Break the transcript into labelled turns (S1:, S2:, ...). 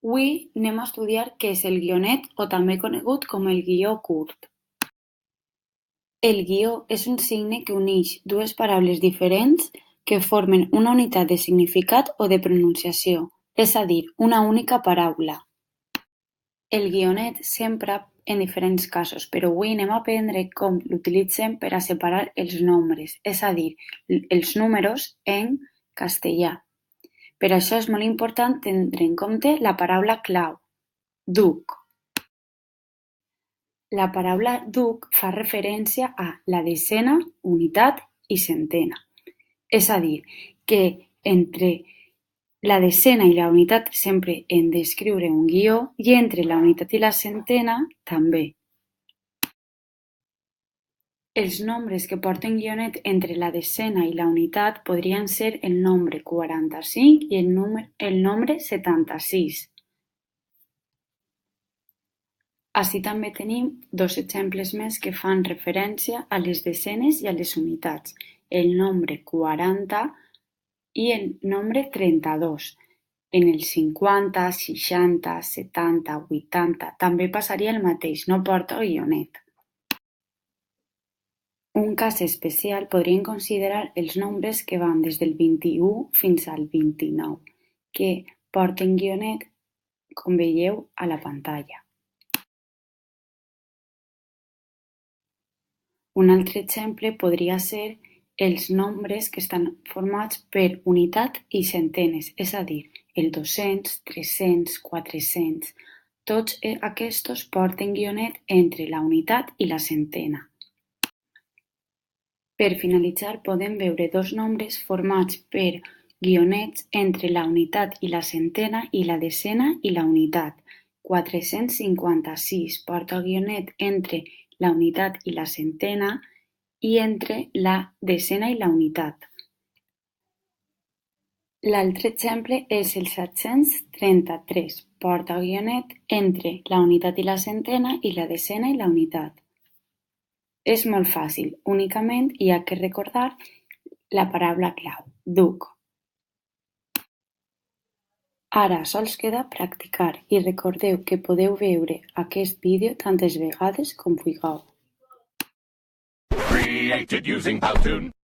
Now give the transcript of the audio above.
S1: Avui anem a estudiar què és el guionet o també conegut com el guió curt. El guió és un signe que uneix dues paraules diferents que formen una unitat de significat o de pronunciació, és a dir, una única paraula. El guionet s'empra en diferents casos, però avui anem a aprendre com l'utilitzem per a separar els nombres, és a dir, els números en castellà. Per això és molt important tenir en compte la paraula clau, duc. La paraula duc fa referència a la desena, unitat i centena. És a dir, que entre la desena i la unitat sempre hem d'escriure un guió i entre la unitat i la centena també. Els nombres que porten guionet entre la desena i la unitat podrien ser el nombre 45 i el nombre 76. Ací també tenim dos exemples més que fan referència a les desenes i a les unitats, el nombre 40 i el nombre 32. En el 50, 60, 70, 80 també passaria el mateix, no porta guionet. Un cas especial podríem considerar els nombres que van des del 21 fins al 29, que porten guionet, com veieu a la pantalla. Un altre exemple podria ser els nombres que estan formats per unitat i centenes, és a dir, el 200, 300, 400. Tots aquests porten guionet entre la unitat i la centena. Per finalitzar, podem veure dos nombres formats per guionets entre la unitat i la centena i la desena i la unitat. 456 porta guionet entre la unitat i la centena i entre la desena i la unitat. L'altre exemple és el 733, porta guionet entre la unitat i la centena i la desena i la unitat. És molt fàcil, únicament hi ha que recordar la paraula clau, duc. Ara sols queda practicar i recordeu que podeu veure aquest vídeo tantes vegades com vulgueu.
S2: Created using Powtoon.